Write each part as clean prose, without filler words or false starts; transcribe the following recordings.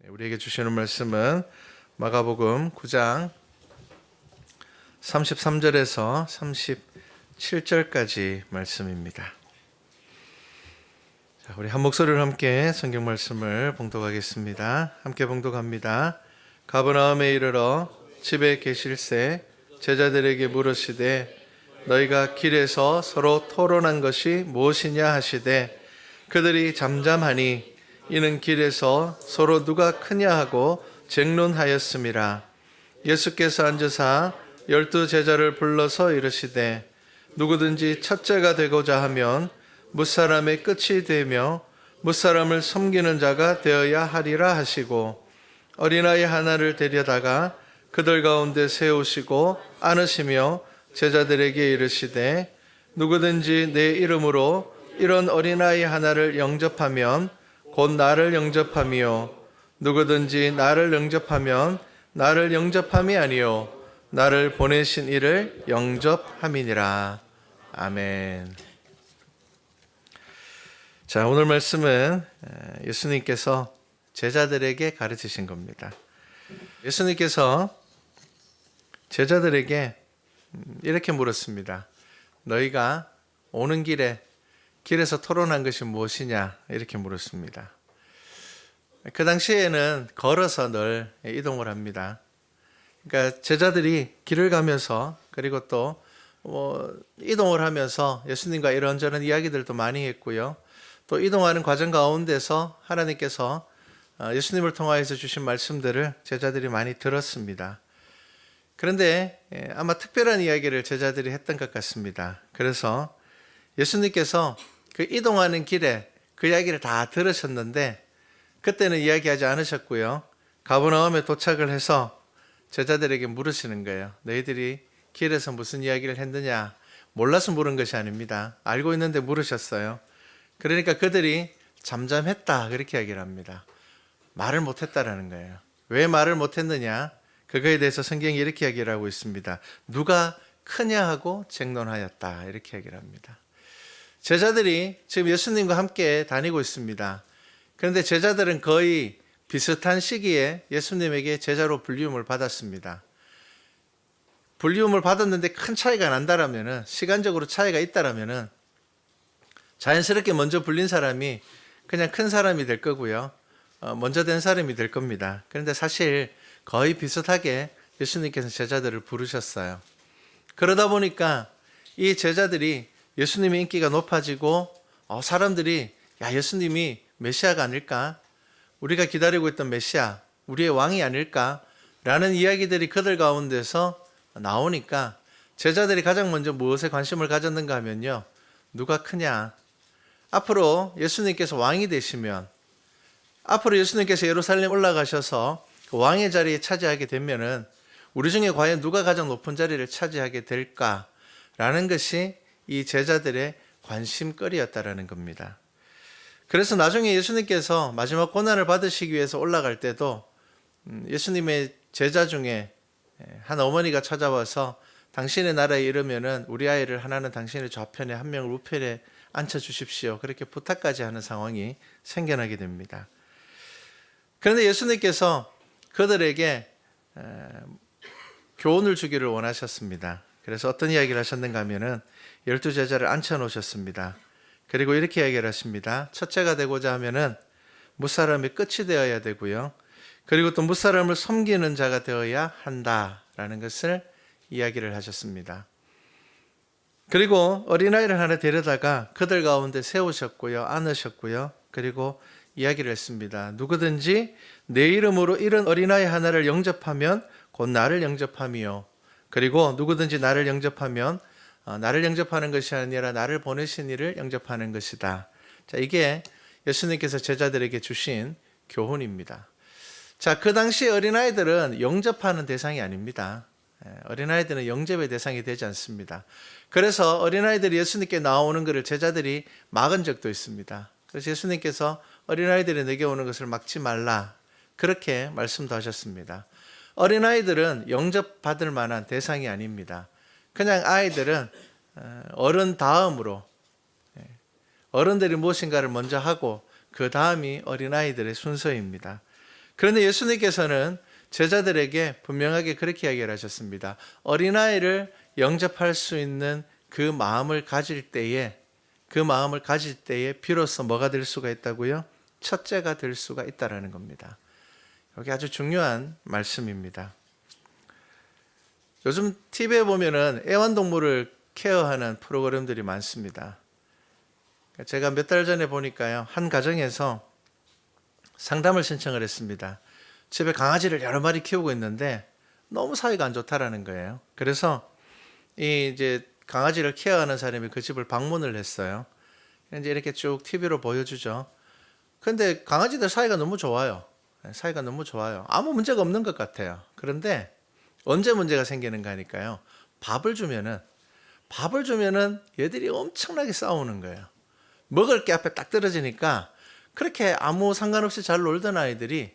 우리에게 주시는 말씀은 마가복음 9장 33절에서 37절까지 말씀입니다. 자, 우리 한 목소리로 함께 성경 말씀을 봉독하겠습니다. 함께 봉독합니다. 가버나움에 이르러 집에 계실새 제자들에게 물으시되 너희가 길에서 서로 토론한 것이 무엇이냐 하시되 그들이 잠잠하니 이는 길에서 서로 누가 크냐 하고 쟁론하였음이라. 예수께서 앉으사 12 제자를 불러서 이르시되 누구든지 첫째가 되고자 하면 무사람의 끝이 되며 무사람을 섬기는 자가 되어야 하리라 하시고 어린아이 하나를 데려다가 그들 가운데 세우시고 안으시며 제자들에게 이르시되 누구든지 내 이름으로 이런 어린아이 하나를 영접하면 곧 나를 영접함이요 누구든지 나를 영접하면 나를 영접함이 아니요 나를 보내신 이를 영접함이니라. 아멘. 자, 오늘 말씀은 예수님께서 제자들에게 가르치신 겁니다. 예수님께서 제자들에게 이렇게 물었습니다. 너희가 오는 길에서 토론한 것이 무엇이냐 이렇게 물었습니다. 그 당시에는 걸어서 늘 이동을 합니다. 그러니까 제자들이 길을 가면서 그리고 또 이동을 하면서 예수님과 이런저런 이야기들도 많이 했고요. 또 이동하는 과정 가운데서 하나님께서 예수님을 통하여서 주신 말씀들을 제자들이 많이 들었습니다. 그런데 아마 특별한 이야기를 제자들이 했던 것 같습니다. 그래서 예수님께서 그 이동하는 길에 그 이야기를 다 들으셨는데 그때는 이야기하지 않으셨고요. 가버나움에 도착을 해서 제자들에게 물으시는 거예요. 너희들이 길에서 무슨 이야기를 했느냐? 몰라서 물은 것이 아닙니다. 알고 있는데 물으셨어요. 그러니까 그들이 잠잠했다 그렇게 이야기를 합니다. 말을 못했다라는 거예요. 왜 말을 못했느냐? 그거에 대해서 성경이 이렇게 이야기를 하고 있습니다. 누가 크냐 하고 쟁론하였다 이렇게 이야기를 합니다. 제자들이 지금 예수님과 함께 다니고 있습니다. 그런데 제자들은 거의 비슷한 시기에 예수님에게 제자로 불리움을 받았습니다. 불리움을 받았는데 큰 차이가 난다라면은, 시간적으로 차이가 있다라면은 자연스럽게 먼저 불린 사람이 그냥 큰 사람이 될 거고요. 먼저 된 사람이 될 겁니다. 그런데 사실 거의 비슷하게 예수님께서 제자들을 부르셨어요. 그러다 보니까 이 제자들이 예수님의 인기가 높아지고 사람들이 야, 예수님이 메시아가 아닐까? 우리가 기다리고 있던 메시아, 우리의 왕이 아닐까? 라는 이야기들이 그들 가운데서 나오니까 제자들이 가장 먼저 무엇에 관심을 가졌는가 하면요. 누가 크냐? 앞으로 예수님께서 왕이 되시면, 앞으로 예수님께서 예루살렘 올라가셔서 그 왕의 자리에 차지하게 되면은 우리 중에 과연 누가 가장 높은 자리를 차지하게 될까라는 것이 이 제자들의 관심거리였다라는 겁니다. 그래서 나중에 예수님께서 마지막 고난을 받으시기 위해서 올라갈 때도 예수님의 제자 중에 한 어머니가 찾아와서 당신의 나라에 이르면은 우리 아이를 하나는 당신의 좌편에 한 명을 우편에 앉혀주십시오. 그렇게 부탁까지 하는 상황이 생겨나게 됩니다. 그런데 예수님께서 그들에게 교훈을 주기를 원하셨습니다. 그래서 어떤 이야기를 하셨는가 하면은 12 제자를 앉혀놓으셨습니다. 그리고 이렇게 이야기를 하십니다. 첫째가 되고자 하면은 무사람의 끝이 되어야 되고요. 그리고 또 무사람을 섬기는 자가 되어야 한다라는 것을 이야기를 하셨습니다. 그리고 어린아이를 하나 데려다가 그들 가운데 세우셨고요. 안으셨고요. 그리고 이야기를 했습니다. 누구든지 내 이름으로 이런 어린아이 하나를 영접하면 곧 나를 영접함이요. 그리고 누구든지 나를 영접하면 나를 영접하는 것이 아니라 나를 보내신 이를 영접하는 것이다. 자, 이게 예수님께서 제자들에게 주신 교훈입니다. 자, 그 당시 어린아이들은 영접하는 대상이 아닙니다. 어린아이들은 영접의 대상이 되지 않습니다. 그래서 어린아이들이 예수님께 나오는 것을 제자들이 막은 적도 있습니다. 그래서 예수님께서 어린아이들이 내게 오는 것을 막지 말라 그렇게 말씀도 하셨습니다. 어린아이들은 영접받을 만한 대상이 아닙니다. 그냥 아이들은 어른 다음으로 어른들이 무엇인가를 먼저 하고 그 다음이 어린아이들의 순서입니다. 그런데 예수님께서는 제자들에게 분명하게 그렇게 이야기를 하셨습니다. 어린아이를 영접할 수 있는 그 마음을 가질 때에 비로소 뭐가 될 수가 있다고요? 첫째가 될 수가 있다라는 겁니다. 여기 아주 중요한 말씀입니다. 요즘 TV에 보면은 애완동물을 케어하는 프로그램들이 많습니다. 제가 몇 달 전에 보니까요, 한 가정에서 상담을 신청을 했습니다. 집에 강아지를 여러 마리 키우고 있는데 너무 사이가 안 좋다라는 거예요. 그래서 이제 강아지를 케어하는 사람이 그 집을 방문을 했어요. 이제 이렇게 쭉 TV로 보여주죠. 근데 강아지들 사이가 너무 좋아요. 사이가 너무 좋아요. 아무 문제가 없는 것 같아요. 그런데 언제 문제가 생기는가 하니까요. 밥을 주면은 얘들이 엄청나게 싸우는 거예요. 먹을 게 앞에 딱 떨어지니까 그렇게 아무 상관없이 잘 놀던 아이들이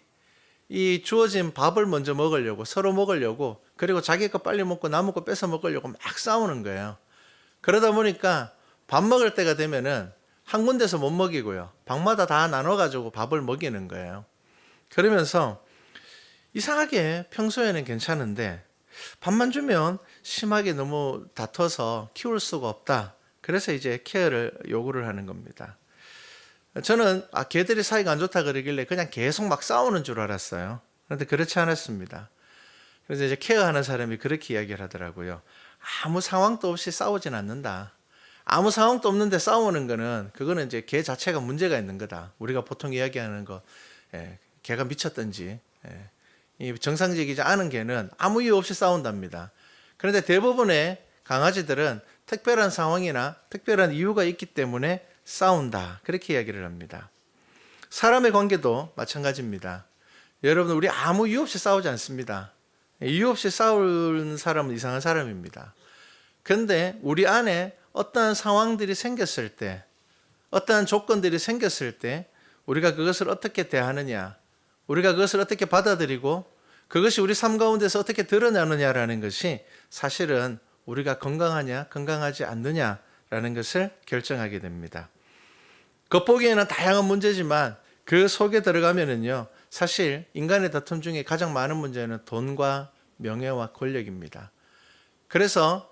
이 주어진 밥을 먼저 먹으려고, 서로 먹으려고, 그리고 자기 거 빨리 먹고 남은 거 뺏어 먹으려고 막 싸우는 거예요. 그러다 보니까 밥 먹을 때가 되면은 한 군데서 못 먹이고요. 방마다 다 나눠가지고 밥을 먹이는 거예요. 그러면서 이상하게 평소에는 괜찮은데 밥만 주면 심하게 너무 다퉈서 키울 수가 없다. 그래서 이제 케어를 요구를 하는 겁니다. 저는 걔들이 사이가 안 좋다 그러길래 그냥 계속 막 싸우는 줄 알았어요. 그런데 그렇지 않았습니다. 그래서 이제 케어하는 사람이 그렇게 이야기를 하더라고요. 아무 상황도 없이 싸우진 않는다. 아무 상황도 없는데 싸우는 거는 그거는 이제 걔 자체가 문제가 있는 거다. 우리가 보통 이야기하는 거, 걔가 미쳤든지, 이 정상적이지 않은 개는 아무 이유 없이 싸운답니다. 그런데 대부분의 강아지들은 특별한 상황이나 특별한 이유가 있기 때문에 싸운다. 그렇게 이야기를 합니다. 사람의 관계도 마찬가지입니다. 여러분, 우리 아무 이유 없이 싸우지 않습니다. 이유 없이 싸우는 사람은 이상한 사람입니다. 그런데 우리 안에 어떠한 상황들이 생겼을 때, 어떠한 조건들이 생겼을 때 우리가 그것을 어떻게 대하느냐, 우리가 그것을 어떻게 받아들이고 그것이 우리 삶 가운데서 어떻게 드러나느냐라는 것이 사실은 우리가 건강하냐 건강하지 않느냐라는 것을 결정하게 됩니다. 겉보기에는 다양한 문제지만 그 속에 들어가면은요, 사실 인간의 다툼 중에 가장 많은 문제는 돈과 명예와 권력입니다. 그래서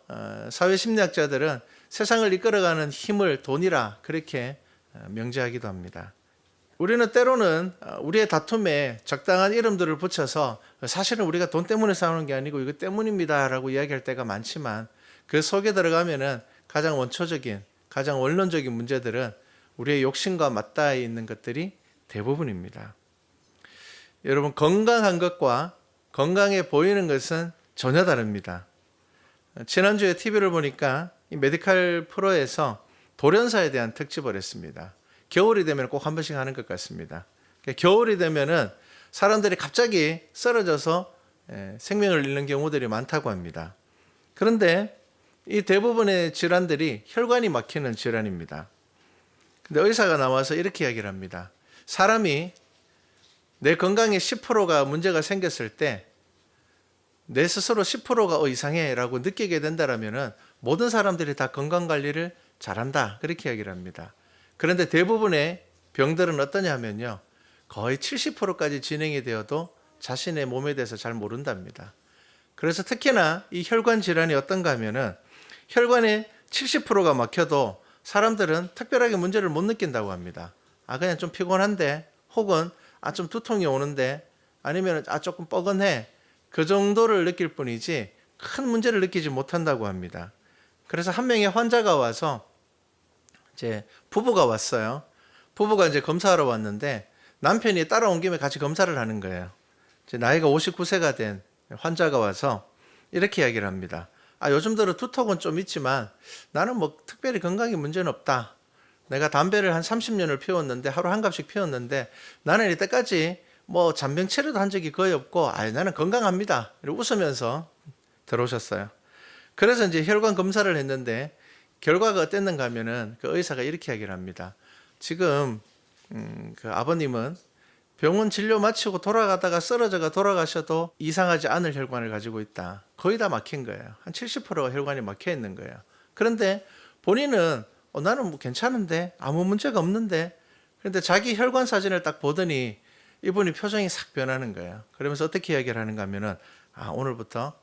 사회심리학자들은 세상을 이끌어가는 힘을 돈이라 그렇게 명제하기도 합니다. 우리는 때로는 우리의 다툼에 적당한 이름들을 붙여서 사실은 우리가 돈 때문에 싸우는 게 아니고 이것 때문입니다 라고 이야기할 때가 많지만, 그 속에 들어가면은 가장 원초적인, 가장 원론적인 문제들은 우리의 욕심과 맞닿아 있는 것들이 대부분입니다. 여러분, 건강한 것과 건강해 보이는 것은 전혀 다릅니다. 지난주에 TV를 보니까 이 메디칼 프로에서 돌연사에 대한 특집을 했습니다. 겨울이 되면 꼭 한 번씩 하는 것 같습니다. 겨울이 되면은 사람들이 갑자기 쓰러져서 생명을 잃는 경우들이 많다고 합니다. 그런데 이 대부분의 질환들이 혈관이 막히는 질환입니다. 근데 의사가 나와서 이렇게 이야기를 합니다. 사람이 내 건강에 10%가 문제가 생겼을 때 내 스스로 10%가 이상해 라고 느끼게 된다면 모든 사람들이 다 건강관리를 잘한다, 그렇게 이야기를 합니다. 그런데 대부분의 병들은 어떠냐 하면요, 거의 70%까지 진행이 되어도 자신의 몸에 대해서 잘 모른답니다. 그래서 특히나 이 혈관 질환이 어떤가 하면은 혈관에 70%가 막혀도 사람들은 특별하게 문제를 못 느낀다고 합니다. 그냥 좀 피곤한데, 혹은 좀 두통이 오는데, 아니면 조금 뻐근해, 그 정도를 느낄 뿐이지 큰 문제를 느끼지 못한다고 합니다. 그래서 한 명의 환자가 와서 이제 부부가 왔어요. 부부가 이제 검사하러 왔는데 남편이 따라온 김에 같이 검사를 하는 거예요. 이제 나이가 59세가 된 환자가 와서 이렇게 이야기를 합니다. 요즘 들어 두통은 좀 있지만 나는 뭐 특별히 건강에 문제는 없다. 내가 담배를 한 30년을 피웠는데, 하루 한 갑씩 피웠는데 나는 이때까지 뭐 잔병 치료도 한 적이 거의 없고 나는 건강합니다. 이렇게 웃으면서 들어오셨어요. 그래서 이제 혈관 검사를 했는데 결과가 어땠는가 하면은 그 의사가 이렇게 이야기를 합니다. 지금 그 아버님은 병원 진료 마치고 돌아가다가 쓰러져가 돌아가셔도 이상하지 않을 혈관을 가지고 있다. 거의 다 막힌 거예요. 한 70%가 혈관이 막혀 있는 거예요. 그런데 본인은 나는 뭐 괜찮은데, 아무 문제가 없는데, 그런데 자기 혈관 사진을 딱 보더니 이분이 표정이 싹 변하는 거예요. 그러면서 어떻게 이야기를 하는가 하면은, 오늘부터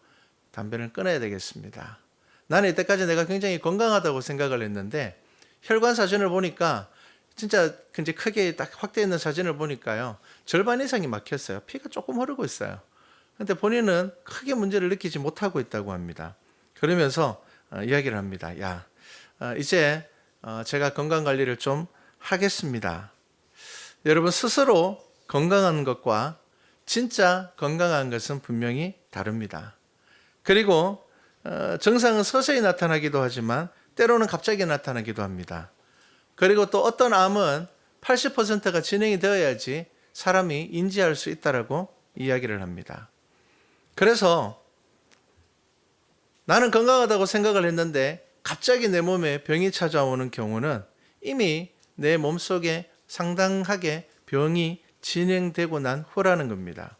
담배를 끊어야 되겠습니다. 나는 이때까지 내가 굉장히 건강하다고 생각을 했는데 혈관 사진을 보니까 진짜 굉장히 크게 딱 확대해 있는 사진을 보니까요, 절반 이상이 막혔어요. 피가 조금 흐르고 있어요. 근데 본인은 크게 문제를 느끼지 못하고 있다고 합니다. 그러면서 이야기를 합니다. 이제 제가 건강관리를 좀 하겠습니다. 여러분, 스스로 건강한 것과 진짜 건강한 것은 분명히 다릅니다. 그리고 증상은 서서히 나타나기도 하지만 때로는 갑자기 나타나기도 합니다. 그리고 또 어떤 암은 80%가 진행이 되어야지 사람이 인지할 수 있다라고 이야기를 합니다. 그래서 나는 건강하다고 생각을 했는데 갑자기 내 몸에 병이 찾아오는 경우는 이미 내 몸속에 상당하게 병이 진행되고 난 후라는 겁니다.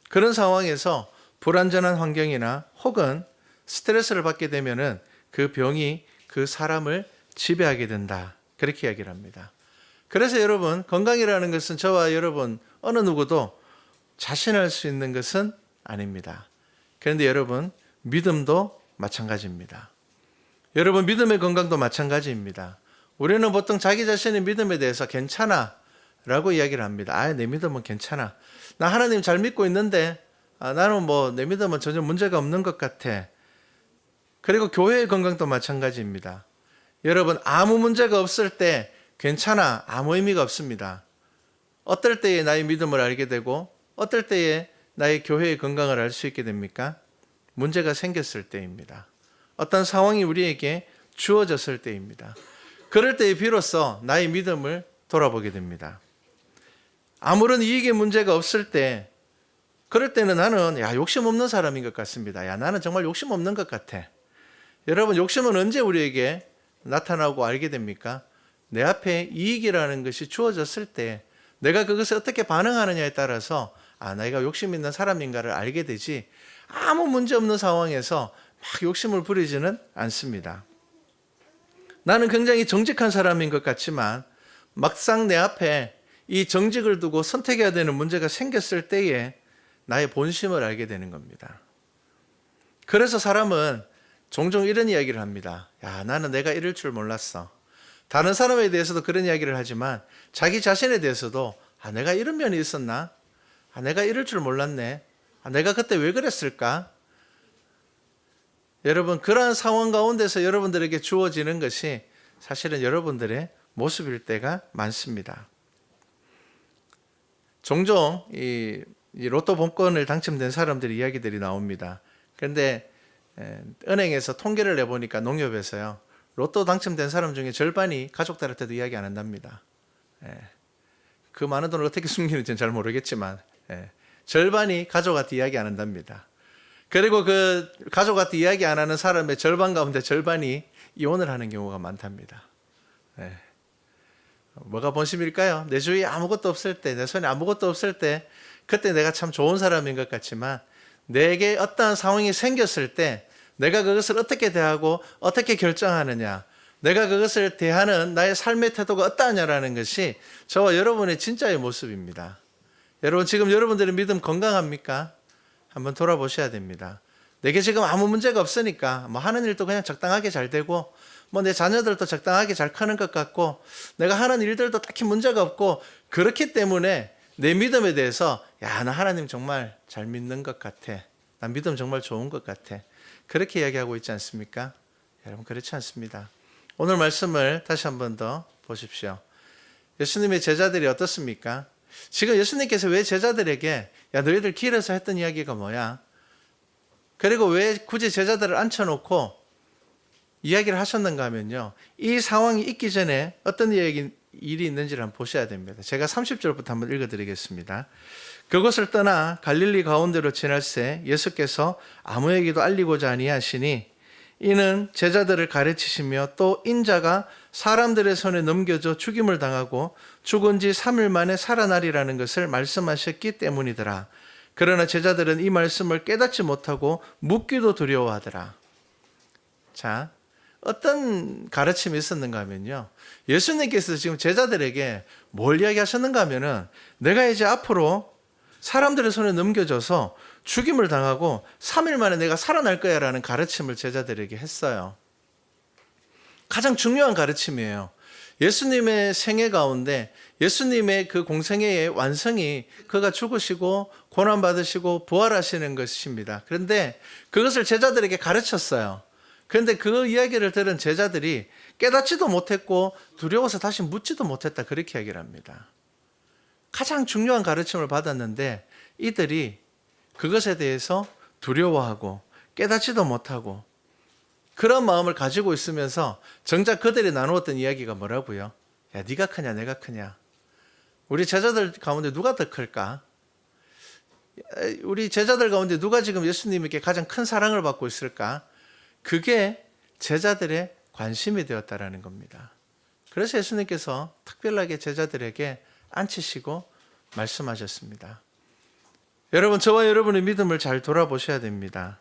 그런 상황에서 불안전한 환경이나 혹은 스트레스를 받게 되면은 그 병이 그 사람을 지배하게 된다. 그렇게 이야기를 합니다. 그래서 여러분, 건강이라는 것은 저와 여러분 어느 누구도 자신할 수 있는 것은 아닙니다. 그런데 여러분, 믿음도 마찬가지입니다. 여러분, 믿음의 건강도 마찬가지입니다. 우리는 보통 자기 자신의 믿음에 대해서 괜찮아 라고 이야기를 합니다. 내 믿음은 괜찮아. 나 하나님 잘 믿고 있는데 나는 내 믿음은 전혀 문제가 없는 것 같아. 그리고 교회의 건강도 마찬가지입니다. 여러분, 아무 문제가 없을 때 괜찮아, 아무 의미가 없습니다. 어떨 때에 나의 믿음을 알게 되고 어떨 때에 나의 교회의 건강을 알 수 있게 됩니까? 문제가 생겼을 때입니다. 어떤 상황이 우리에게 주어졌을 때입니다. 그럴 때에 비로소 나의 믿음을 돌아보게 됩니다. 아무런 이익의 문제가 없을 때, 그럴 때는 나는 욕심 없는 사람인 것 같습니다. 나는 정말 욕심 없는 것 같아. 여러분, 욕심은 언제 우리에게 나타나고 알게 됩니까? 내 앞에 이익이라는 것이 주어졌을 때 내가 그것을 어떻게 반응하느냐에 따라서 내가 욕심 있는 사람인가를 알게 되지, 아무 문제 없는 상황에서 막 욕심을 부리지는 않습니다. 나는 굉장히 정직한 사람인 것 같지만 막상 내 앞에 이 정직을 두고 선택해야 되는 문제가 생겼을 때에 나의 본심을 알게 되는 겁니다. 그래서 사람은 종종 이런 이야기를 합니다. 나는 내가 이럴 줄 몰랐어. 다른 사람에 대해서도 그런 이야기를 하지만 자기 자신에 대해서도 내가 이런 면이 있었나? 내가 이럴 줄 몰랐네. 내가 그때 왜 그랬을까? 여러분, 그러한 상황 가운데서 여러분들에게 주어지는 것이 사실은 여러분들의 모습일 때가 많습니다. 종종 이 로또 복권을 당첨된 사람들의 이야기들이 나옵니다. 그런데 은행에서 통계를 내보니까, 농협에서요, 로또 당첨된 사람 중에 절반이 가족들한테도 이야기 안 한답니다. 그 많은 돈을 어떻게 숨기는지는 잘 모르겠지만 절반이 가족한테 이야기 안 한답니다. 그리고 그 가족한테 이야기 안 하는 사람의 절반 가운데 절반이 이혼을 하는 경우가 많답니다. 뭐가 본심일까요? 내 주위에 아무것도 없을 때, 내 손에 아무것도 없을 때, 그때 내가 참 좋은 사람인 것 같지만 내게 어떠한 상황이 생겼을 때 내가 그것을 어떻게 대하고 어떻게 결정하느냐, 내가 그것을 대하는 나의 삶의 태도가 어떠하냐라는 것이 저와 여러분의 진짜의 모습입니다. 여러분, 지금 여러분들의 믿음 건강합니까? 한번 돌아보셔야 됩니다. 내게 지금 아무 문제가 없으니까 하는 일도 그냥 적당하게 잘 되고 내 자녀들도 적당하게 잘 크는 것 같고 내가 하는 일들도 딱히 문제가 없고, 그렇기 때문에 내 믿음에 대해서 나 하나님 정말 잘 믿는 것 같아, 난 믿음 정말 좋은 것 같아, 그렇게 이야기하고 있지 않습니까? 여러분, 그렇지 않습니다. 오늘 말씀을 다시 한 번 더 보십시오. 예수님의 제자들이 어떻습니까? 지금 예수님께서 왜 제자들에게 너희들 길에서 했던 이야기가 뭐야? 그리고 왜 굳이 제자들을 앉혀놓고 이야기를 하셨는가 하면요, 이 상황이 있기 전에 어떤 일이 있는지를 한번 보셔야 됩니다. 제가 30절부터 한번 읽어드리겠습니다. 그곳을 떠나 갈릴리 가운데로 지날새 예수께서 아무에게도 알리고자 아니하시니 이는 제자들을 가르치시며 또 인자가 사람들의 손에 넘겨져 죽임을 당하고 죽은 지 3일 만에 살아나리라는 것을 말씀하셨기 때문이더라. 그러나 제자들은 이 말씀을 깨닫지 못하고 묻기도 두려워하더라. 자, 어떤 가르침이 있었는가 하면요. 예수님께서 지금 제자들에게 뭘 이야기하셨는가 하면은 내가 이제 앞으로 사람들의 손에 넘겨져서 죽임을 당하고 3일 만에 내가 살아날 거야 라는 가르침을 제자들에게 했어요. 가장 중요한 가르침이에요. 예수님의 생애 가운데 예수님의 그 공생애의 완성이 그가 죽으시고 고난받으시고 부활하시는 것입니다. 그런데 그것을 제자들에게 가르쳤어요. 그런데 그 이야기를 들은 제자들이 깨닫지도 못했고 두려워서 다시 묻지도 못했다. 그렇게 이야기를 합니다. 가장 중요한 가르침을 받았는데 이들이 그것에 대해서 두려워하고 깨닫지도 못하고 그런 마음을 가지고 있으면서 정작 그들이 나누었던 이야기가 뭐라고요? 야, 네가 크냐 내가 크냐? 우리 제자들 가운데 누가 더 클까? 우리 제자들 가운데 누가 지금 예수님에게 가장 큰 사랑을 받고 있을까? 그게 제자들의 관심이 되었다라는 겁니다. 그래서 예수님께서 특별하게 제자들에게 앉히시고 말씀하셨습니다. 여러분, 저와 여러분의 믿음을 잘 돌아보셔야 됩니다.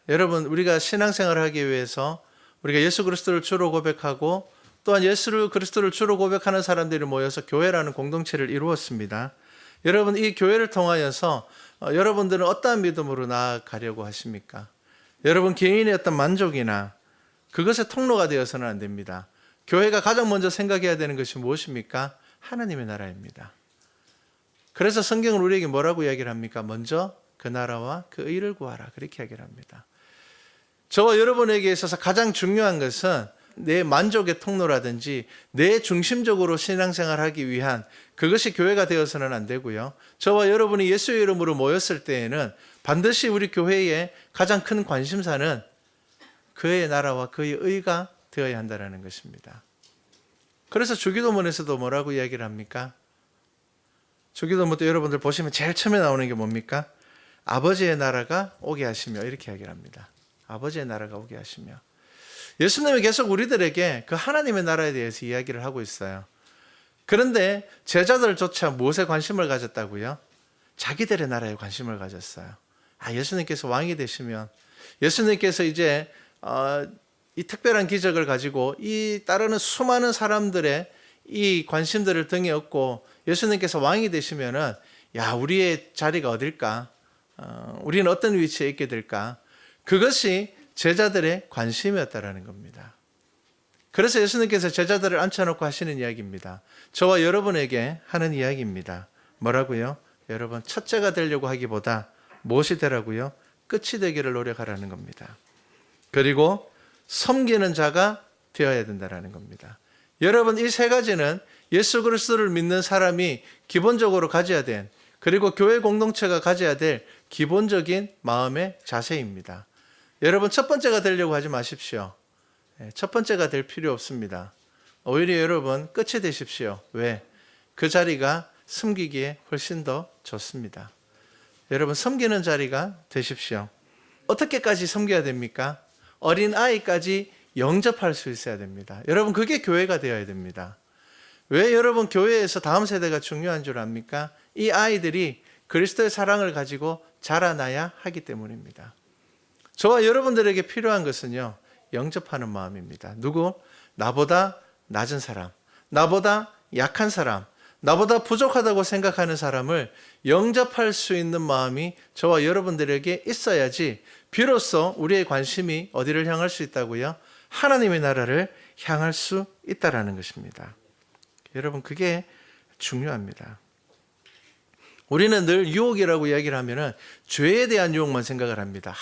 여러분, 우리가 신앙생활을 하기 위해서 우리가 예수 그리스도를 주로 고백하고 또한 예수 그리스도를 주로 고백하는 사람들이 모여서 교회라는 공동체를 이루었습니다. 여러분, 이 교회를 통하여서 여러분들은 어떠한 믿음으로 나아가려고 하십니까? 여러분 개인의 어떤 만족이나 그것의 통로가 되어서는 안 됩니다. 교회가 가장 먼저 생각해야 되는 것이 무엇입니까? 하나님의 나라입니다. 그래서 성경은 우리에게 뭐라고 이야기를 합니까? 먼저 그 나라와 그 의를 구하라. 그렇게 이야기를 합니다. 저와 여러분에게 있어서 가장 중요한 것은 내 만족의 통로라든지 내 중심적으로 신앙생활을 하기 위한 그것이 교회가 되어서는 안 되고요. 저와 여러분이 예수의 이름으로 모였을 때에는 반드시 우리 교회의 가장 큰 관심사는 그의 나라와 그의 의가 되어야 한다는 것입니다. 그래서 주기도문에서도 뭐라고 이야기를 합니까? 주기도문도 여러분들 보시면 제일 처음에 나오는 게 뭡니까? 아버지의 나라가 오게 하시며 이렇게 이야기를 합니다. 아버지의 나라가 오게 하시며. 예수님이 계속 우리들에게 그 하나님의 나라에 대해서 이야기를 하고 있어요. 그런데 제자들조차 무엇에 관심을 가졌다고요? 자기들의 나라에 관심을 가졌어요. 예수님께서 왕이 되시면 예수님께서 이제 이 특별한 기적을 가지고 이 따르는 수많은 사람들의 이 관심들을 등에 업고 예수님께서 왕이 되시면은 우리의 자리가 어딜까? 우리는 어떤 위치에 있게 될까? 그것이 제자들의 관심이었다라는 겁니다. 그래서 예수님께서 제자들을 앉혀놓고 하시는 이야기입니다. 저와 여러분에게 하는 이야기입니다. 뭐라고요? 여러분, 첫째가 되려고 하기보다 무엇이 되라고요? 끝이 되기를 노력하라는 겁니다. 그리고 섬기는 자가 되어야 된다는 겁니다. 여러분, 이 세 가지는 예수 그리스도를 믿는 사람이 기본적으로 가져야 된, 그리고 교회 공동체가 가져야 될 기본적인 마음의 자세입니다. 여러분, 첫 번째가 되려고 하지 마십시오. 첫 번째가 될 필요 없습니다. 오히려 여러분 끝이 되십시오. 왜? 그 자리가 섬기기에 훨씬 더 좋습니다. 여러분, 섬기는 자리가 되십시오. 어떻게까지 섬겨야 됩니까? 어린 아이까지 영접할 수 있어야 됩니다. 여러분, 그게 교회가 되어야 됩니다. 왜 여러분 교회에서 다음 세대가 중요한 줄 압니까? 이 아이들이 그리스도의 사랑을 가지고 자라나야 하기 때문입니다. 저와 여러분들에게 필요한 것은요, 영접하는 마음입니다. 누구? 나보다 낮은 사람, 나보다 약한 사람, 나보다 부족하다고 생각하는 사람을 영접할 수 있는 마음이 저와 여러분들에게 있어야지 비로소 우리의 관심이 어디를 향할 수 있다고요? 하나님의 나라를 향할 수 있다라는 것입니다. 여러분, 그게 중요합니다. 우리는 늘 유혹이라고 이야기를 하면은 죄에 대한 유혹만 생각을 합니다.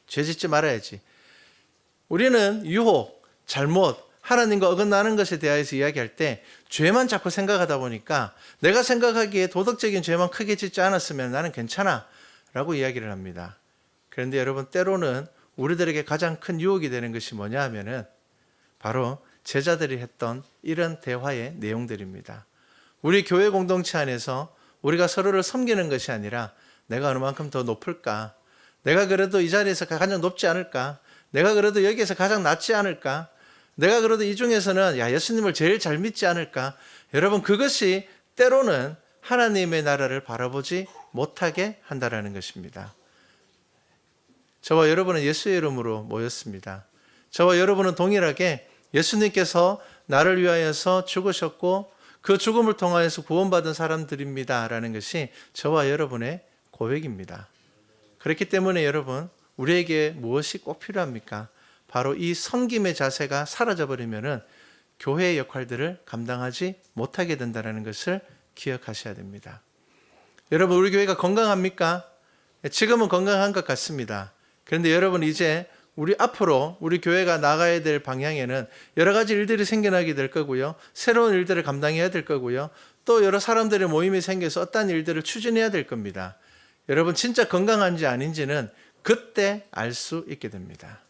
죄 짓지 말아야지. 우리는 유혹, 잘못, 하나님과 어긋나는 것에 대해서 이야기할 때 죄만 자꾸 생각하다 보니까 내가 생각하기에 도덕적인 죄만 크게 짓지 않았으면 나는 괜찮아 라고 이야기를 합니다. 그런데 여러분, 때로는 우리들에게 가장 큰 유혹이 되는 것이 뭐냐 하면은 바로 제자들이 했던 이런 대화의 내용들입니다. 우리 교회 공동체 안에서 우리가 서로를 섬기는 것이 아니라 내가 어느만큼 더 높을까? 내가 그래도 이 자리에서 가장 높지 않을까? 내가 그래도 여기에서 가장 낫지 않을까? 내가 그래도 이 중에서는 예수님을 제일 잘 믿지 않을까? 여러분, 그것이 때로는 하나님의 나라를 바라보지 못하게 한다는 것입니다. 저와 여러분은 예수의 이름으로 모였습니다. 저와 여러분은 동일하게 예수님께서 나를 위하여서 죽으셨고 그 죽음을 통하여서 구원받은 사람들입니다 라는 것이 저와 여러분의 고백입니다. 그렇기 때문에 여러분, 우리에게 무엇이 꼭 필요합니까? 바로 이 섬김의 자세가 사라져버리면은 교회의 역할들을 감당하지 못하게 된다는 것을 기억하셔야 됩니다. 여러분, 우리 교회가 건강합니까? 지금은 건강한 것 같습니다. 그런데 여러분, 이제 우리 앞으로 우리 교회가 나가야 될 방향에는 여러 가지 일들이 생겨나게 될 거고요. 새로운 일들을 감당해야 될 거고요. 또 여러 사람들의 모임이 생겨서 어떤 일들을 추진해야 될 겁니다. 여러분, 진짜 건강한지 아닌지는 그때 알 수 있게 됩니다.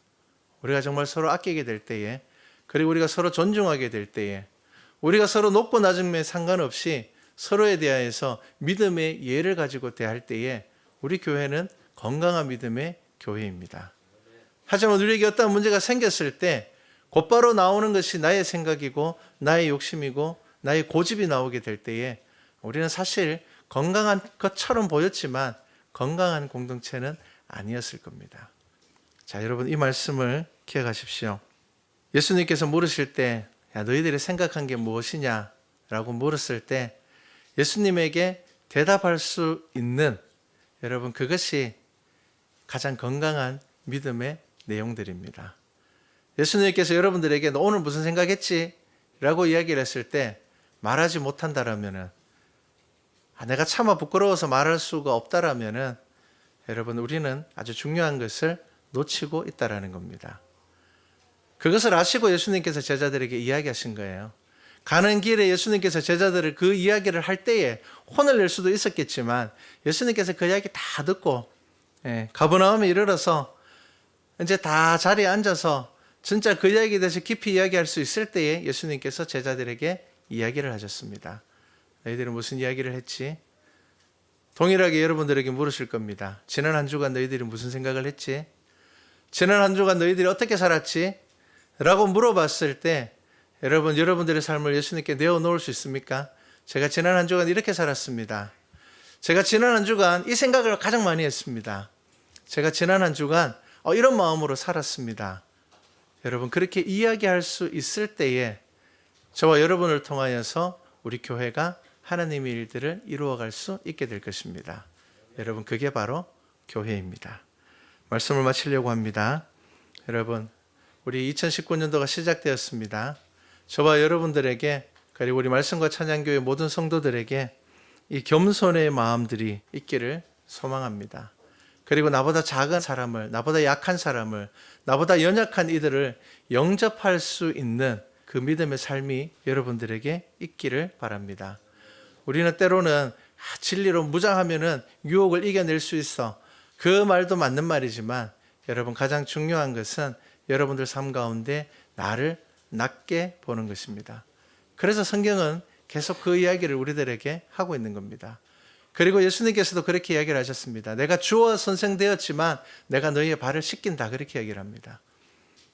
우리가 정말 서로 아끼게 될 때에, 그리고 우리가 서로 존중하게 될 때에, 우리가 서로 높고 낮음에 상관없이 서로에 대하여서 믿음의 예를 가지고 대할 때에 우리 교회는 건강한 믿음의 교회입니다. 하지만 우리에게 어떤 문제가 생겼을 때 곧바로 나오는 것이 나의 생각이고 나의 욕심이고 나의 고집이 나오게 될 때에 우리는 사실 건강한 것처럼 보였지만 건강한 공동체는 아니었을 겁니다. 자, 여러분, 이 말씀을 기억하십시오. 예수님께서 물으실 때, 야, 너희들이 생각한 게 무엇이냐? 라고 물었을 때 예수님에게 대답할 수 있는, 여러분, 그것이 가장 건강한 믿음의 내용들입니다. 예수님께서 여러분들에게 너 오늘 무슨 생각했지? 라고 이야기를 했을 때 말하지 못한다라면은, 내가 차마 부끄러워서 말할 수가 없다라면은 여러분, 우리는 아주 중요한 것을 놓치고 있다라는 겁니다. 그것을 아시고 예수님께서 제자들에게 이야기하신 거예요. 가는 길에 예수님께서 제자들을 그 이야기를 할 때에 혼을 낼 수도 있었겠지만 예수님께서 그 이야기 다 듣고 가버나움에 이르러서 이제 다 자리에 앉아서 진짜 그 이야기에 대해서 깊이 이야기할 수 있을 때에 예수님께서 제자들에게 이야기를 하셨습니다. 너희들은 무슨 이야기를 했지? 동일하게 여러분들에게 물으실 겁니다. 지난 한 주간 너희들이 무슨 생각을 했지? 지난 한 주간 너희들이 어떻게 살았지? 라고 물어봤을 때 여러분, 여러분들의 삶을 예수님께 내어놓을 수 있습니까? 제가 지난 한 주간 이렇게 살았습니다. 제가 지난 한 주간 이 생각을 가장 많이 했습니다. 제가 지난 한 주간 이런 마음으로 살았습니다. 여러분, 그렇게 이야기할 수 있을 때에 저와 여러분을 통하여서 우리 교회가 하나님의 일들을 이루어갈 수 있게 될 것입니다. 여러분, 그게 바로 교회입니다. 말씀을 마치려고 합니다. 여러분, 우리 2019년도가 시작되었습니다. 저와 여러분들에게, 그리고 우리 말씀과 찬양교회 모든 성도들에게 이 겸손의 마음들이 있기를 소망합니다. 그리고 나보다 작은 사람을, 나보다 약한 사람을, 나보다 연약한 이들을 영접할 수 있는 그 믿음의 삶이 여러분들에게 있기를 바랍니다. 우리는 때로는 진리로 무장하면은 유혹을 이겨낼 수 있어. 그 말도 맞는 말이지만 여러분, 가장 중요한 것은 여러분들 삶 가운데 나를 낮게 보는 것입니다. 그래서 성경은 계속 그 이야기를 우리들에게 하고 있는 겁니다. 그리고 예수님께서도 그렇게 이야기를 하셨습니다. 내가 주와 선생 되었지만 내가 너희의 발을 씻긴다, 그렇게 이야기를 합니다.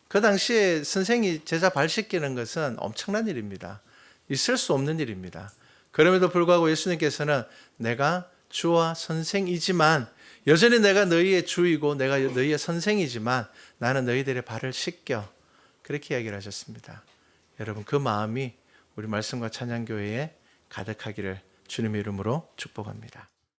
그 당시에 선생이 제자 발 씻기는 것은 엄청난 일입니다. 있을 수 없는 일입니다. 그럼에도 불구하고 예수님께서는 내가 주와 선생이지만, 여전히 내가 너희의 주이고 내가 너희의 선생이지만 나는 너희들의 발을 씻겨, 그렇게 이야기를 하셨습니다. 여러분, 그 마음이 우리 말씀과 찬양교회에 가득하기를 주님의 이름으로 축복합니다.